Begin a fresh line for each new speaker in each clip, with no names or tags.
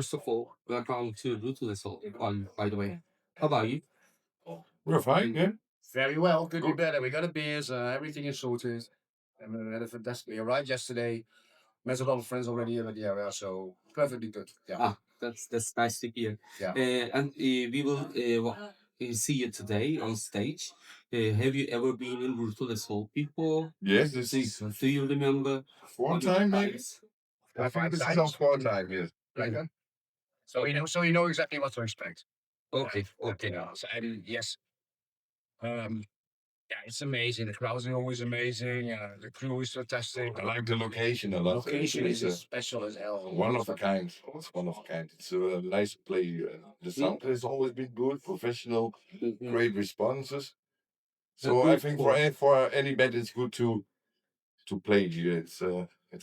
first of all, welcome to Ruthless on, by the way. How about you?
We're fine, yeah.
Very well, could be better. We got a beers, everything is sorted. And we had a fantastic. We arrived yesterday. Met a lot of friends already in the area, so perfectly good. Yeah.
That's nice to hear.
Yeah.
And we will see you today on stage. Have you ever been in Ruthless Soul before?
Yes, this is
Do you remember?
fourth time, maybe. I think this is our fourth time, yes.
Right. So you know exactly what to expect.
Okay.
So, and yes, yeah, it's amazing. The crowd is always amazing. The crew is fantastic.
I like the location a lot.
Location
It's
is special as hell.
one of a kind. It's one of a kind. It's a nice play. The sound has always been good, professional, great responses. So I think for any band, it's good to play here. It's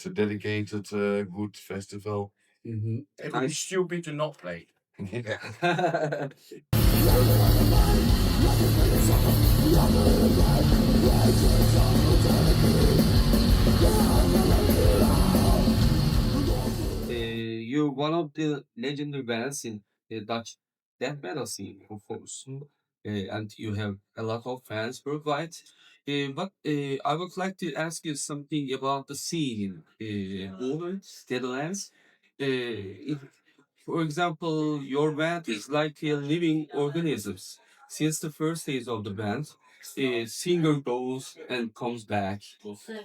a dedicated, good festival.
It would be stupid to not play.
You're one of the legendary bands in the Dutch death metal scene, of course. And you have a lot of fans worldwide. But I would like to ask you something about the scene in Holland, Netherlands. If, for example, your band is like a living organisms. Since the first days of the band, a singer goes and comes back.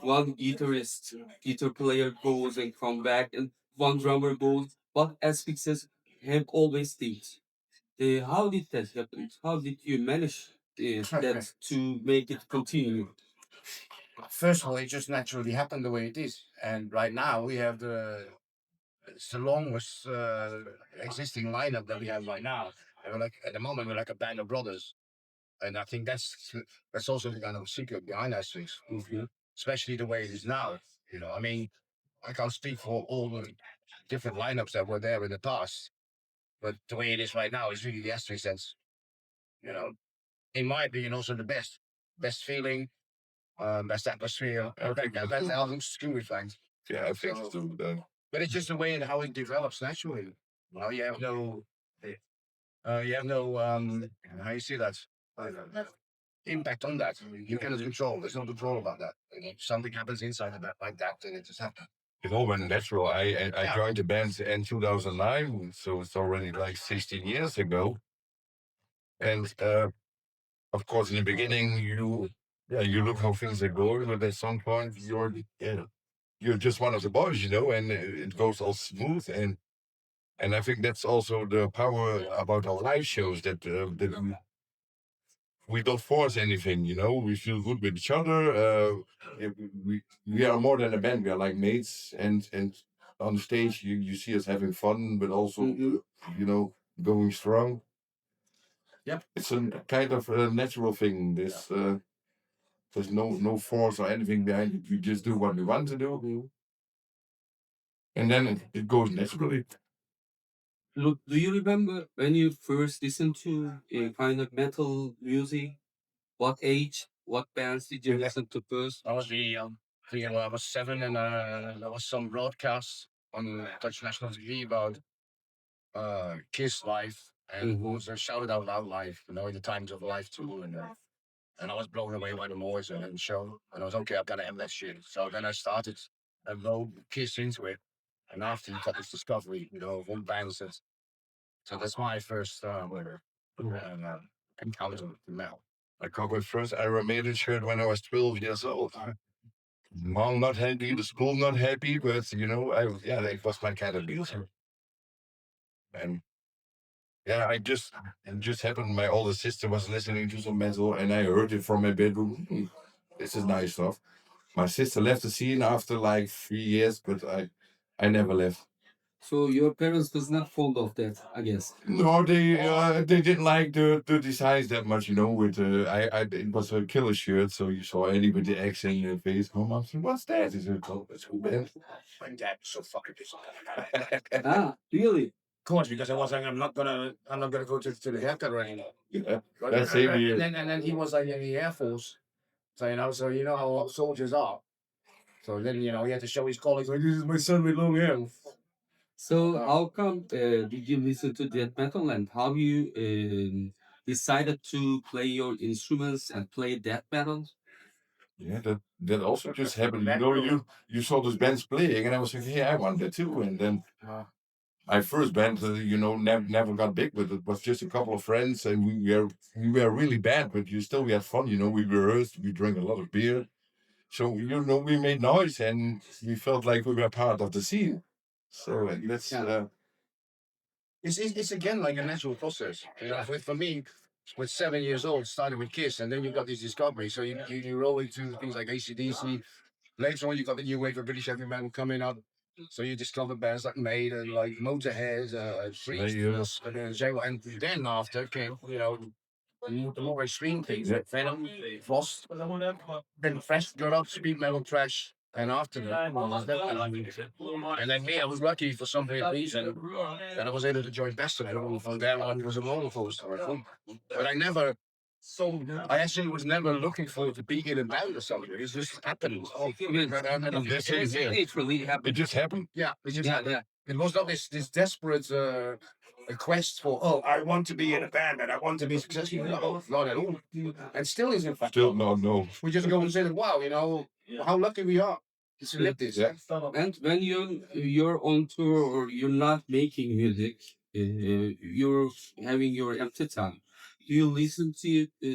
One guitar player goes and come back, and one drummer goes. But Asphyx have always stayed. How did that happen? How did you manage that to make it continue?
First of all, it just naturally happened the way it is. And right now we have it's the longest existing lineup that we have right now. And we're like at the moment we're like a band of brothers. And I think that's also the kind of secret behind that things. Especially the way it is now. I mean, I can't speak for all the different lineups that were there in the past. But the way it is right now is really the Asphyx that's, in my opinion, also the best feeling, best atmosphere. That's Alvin's screwy things.
Yeah, I think so.
But it's just the way and how it develops naturally. You have no, how you see that impact on that. You cannot control. There's no control about that. If something happens inside of that like that, then it just happens.
It all went natural. I joined the band in 2009, so it's already like 16 years ago. And of course, in the beginning, you look how things are going, but at some point, you're just one of the boys, and it goes all smooth. And I think that's also the power about our live shows that we don't force anything, we feel good with each other. We are more than a band. We are like mates, and on the stage you see us having fun, but also going strong.
Yep.
It's a kind of a natural thing. There's no force or anything behind it. We just do what we want to do, and then it goes naturally.
Look, do you remember when you first listened to a kind of metal music? What age? What bands did you listen to first?
I was really young. I was 7, and there was some broadcasts on Dutch National TV about Kiss live, and it was a Shout Out Loud live, in the times of live too, and I was blown away by the noise and the show, and I was okay. I've got to have that shit. So then I started a low Kiss into it, and after you got this discovery, of all bands. So that's my first encounter with metal.
I got my first Iron Maiden shirt when I was 12 years old. Mom not happy, the school not happy, but it was my kind of music. And it just happened. My older sister was listening to some metal, and I heard it from my bedroom. This is nice stuff. My sister left the scene after like 3 years, but I never left.
So your parents was not fond of that, I guess.
No, they didn't like the designs that much, With it was a killer shirt, so you saw Eddie with the X in your face. Oh, Mom said, "What's that?" He said, "Oh, it's cool band."
My dad was so fucking pissed.
Really?
Of course, because I was like, I'm not gonna go to the haircut right now.
Yeah, that's same here.
And then he was like in the Air Force, so you know how soldiers are. So then he had to show his colleagues like, "This is my son with long hair."
So how come did you listen to death metal, and how you decided to play your instruments and play death metal?
Yeah, that also just happened. You know, you saw those bands playing, and I was thinking, yeah, I want that too. And then my first band, never got big, but it was just a couple of friends, and we were really bad, but you still we had fun. You know, we rehearsed, we drank a lot of beer, so you know we made noise, and we felt like we were part of the scene. So that's
It's again like a natural process. You know, for me, with 7 years old, started with Kiss, and then you got these discoveries. So you roll into things like AC/DC. Later on, you got the new wave of British heavy metal coming up. So you discover bands like Maiden, like Motorhead, Freeze,
Slayer.
and then after came, the more extreme things like Venom, Frost, then Fresh got up, speed metal trash, and after that, and then me, I was lucky for some weird reason that I was able to join Bastard, and from there on it was a roller coaster. I think. But I actually was never looking for to be in a band or something. It just happened.
That's it. Yeah.
It really happened.
It just happened.
Yeah, it just
Yeah,
happened.
yeah.
It was not this desperate a quest for, oh, I want to be in a band and I want to be successful. No, not at all. And still is in fact.
Still no.
We just go and say, wow, how lucky we are to live this.
Yeah.
And when you're on tour or you're not making music, you're having your empty time. Do you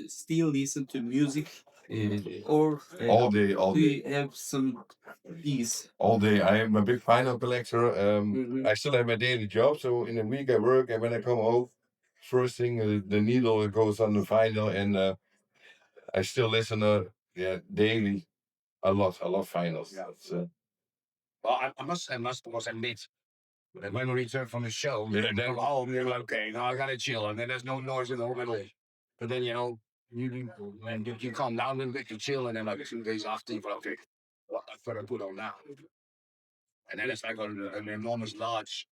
still listen to music, or
All day, all
do
day.
you have some peace?
All day. I am a big vinyl collector.
Mhm.
I still have my daily job, so in a week I work, and when I come home, first thing the needle goes on the vinyl, and I still listen daily a lot. I love vinyls.
Yeah.
It's,
Well, I must of course admit that when we return from the show, then home, you're like, okay, now I gotta chill, and then there's no noise in the whole middle. But then you calm down a little bit, you chill, and then like 2 days after, you're like, okay, what I better put on now? And then it's like an enormous, large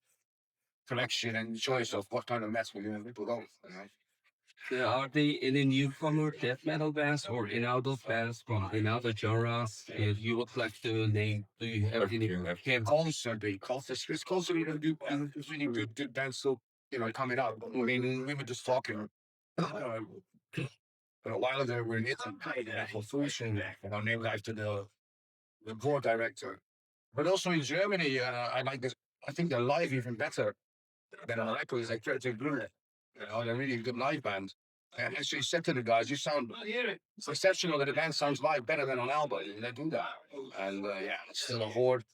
collection and choice of what kind of mess we're going to put on.
Are there any newcomer death metal bands or in other bands from in other genres? If you would like to name, do you have any? Have
Constantly, it's constantly a good, it's really good bands still, coming out. I mean, we were just talking. A while ago, we're in Italy for Fusion, named after the board director. But also in Germany, I like this. I think they're live even better than on the records. Like Drunen and Alwin. They're really good live band. And actually said to the guys, you sound it's exceptional that the band sounds live better than on album. And they do that. And yeah, it's still a horde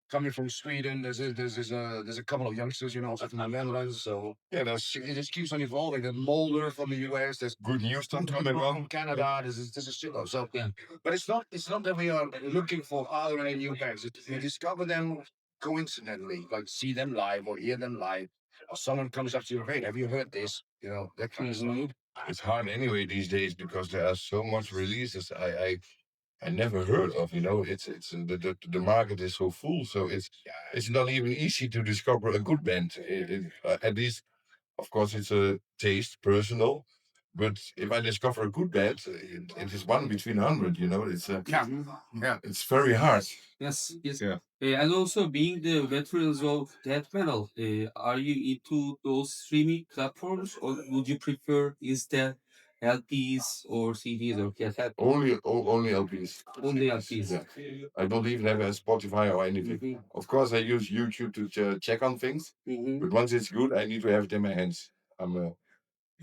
coming from Sweden. There's a couple of youngsters, also from the Netherlands. So yeah, it just keeps on evolving. The Molder from the US. There's
good news stuff coming
from
along.
Canada. There's a shitload. So yeah, but it's not that we are looking for other any new bands. We discover them coincidentally, like see them live or hear them live, or someone comes up to you, hey, have you heard this? That kind of stuff.
It's hard anyway these days because there are so much releases I never heard of. It's the market is so full, so it's not even easy to discover a good band. At least, of course, it's a taste, personal. But if I discover a good band, it is one between 100.
Yeah, yeah.
It's very hard.
yes, yes.
Yeah.
And also being the veterans of death metal, are you into those streaming platforms, or would you prefer instead LPs or CDs or cassette?
Only LPs.
Only LPs.
Yeah. I don't even have a Spotify or anything.
Mhm.
Of course, I use YouTube to check on things,
Mhm.
but once it's good, I need to have it in my hands. I'm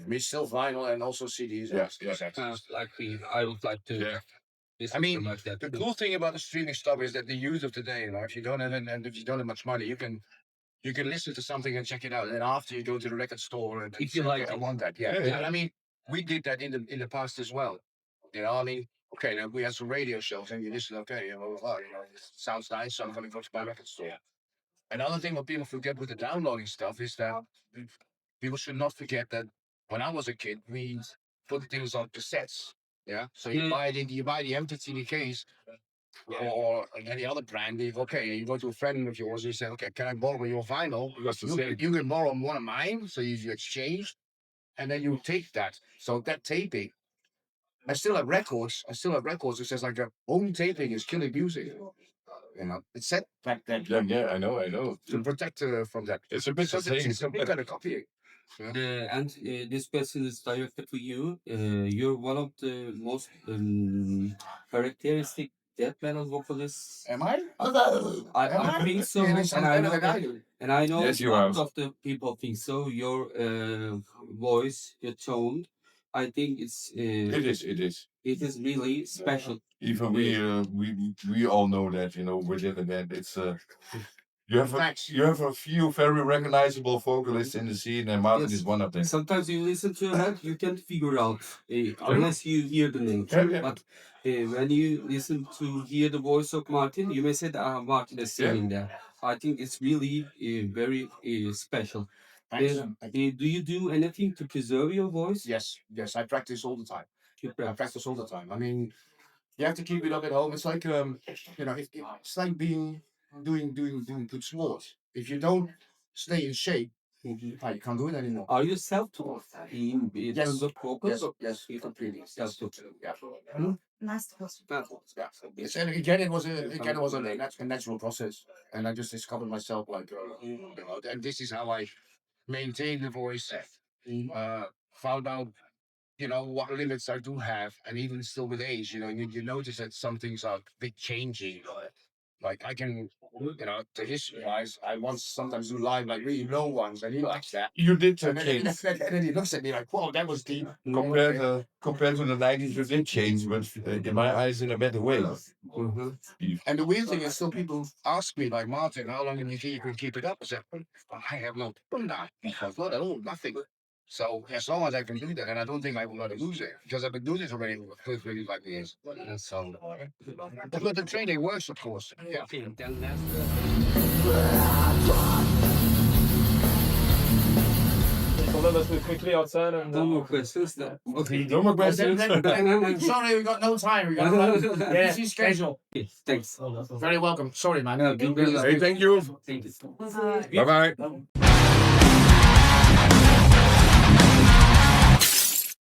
Me still vinyl and also CDs.
Yeah,
Like I would like to.
Yeah.
listen
I mean,
to like that.
the
too.
cool thing about the streaming stuff is that the use of today, if you don't have and if you don't have much money, you can listen to something and check it out. And after you go to the record store and
If you
say,
like
"Okay, I
it.
want that." Yeah.
Yeah.
And I mean, we did that in the past as well. I mean, okay, now we had some radio shows and you listen, okay, this sounds nice, so I'm gonna go to my record store. Another thing what people forget with the downloading stuff is that people should not forget that when I was a kid, we put things on cassettes. Yeah. So you
Mm.
buy the empty CD case or any other brand. Okay, you go to a friend of yours, you say, okay, can I borrow your vinyl?
That's the
You,
same.
you can borrow one of mine, so you exchange, and then you take that. So that taping, I still have records. It says like home taping is killing music. You know, it's set back then
Yeah, I know.
to protect from that.
It's a bit the same.
It's kind of copying.
And this question is directed to you. You're one of the most characteristic death metal vocalists.
Am I?
I think so,
Really
and
sound
I
better
know
than
that,
I do.
and I know
Yes, you
lots
are.
of the people think so. Your voice, your tone, I think
It is.
it is really special.
Even we all know that, you know, within the band, it's
Thanks.
you have a few very recognizable vocalists in the scene, and Martin
Yes.
is one of them.
Sometimes you listen to it, you can't figure out unless you hear the name.
Yeah.
But when you listen to hear the voice of Martin, you may say that Martin is singing there. I think it's really very special.
Thanks.
Do you do anything to preserve your voice?
Yes, I practice all the time.
You
I
practice.
practice all the time. I mean, you have to keep it up at home. It's like you know, it's like doing good sports. If you don't stay in shape, you can't do it anymore.
Are you self-taught in
Yes.
terms of vocals?
Yes, completely.
Self-taught.
Yeah.
Nice question.
Yeah. Yes, and again, it was a natural process, and I just discovered myself like, you know, and this is how I maintain the voice. Found out, you know, what limits I do have, and even still with age, you know, you notice that some things are a bit changing. Like I can, you know, to history wise, I once sometimes do live like really low ones, and he likes that.
You did
And then,
change
and then he looks at me like, "Whoa, that was deep."
compared to the 90s. You did change, but in my eyes, in a better way.
And the weird thing is, still people ask me like, "Martin, how long do you think you can keep it up?" I said, "I have no because not at all, nothing." So as long as I can do that, and I don't think I will not lose it because I've been doing this already for 35 years. And so, but the training works, of course. Yeah.
Okay, then let's
Let us quickly outside and
no more questions. Then. Okay,
No more questions.
Sorry, we got no time. We got no busy schedule.
Thanks.
Very welcome. Sorry, man.
Been really
Hey, thank you.
Thank you.
Bye bye.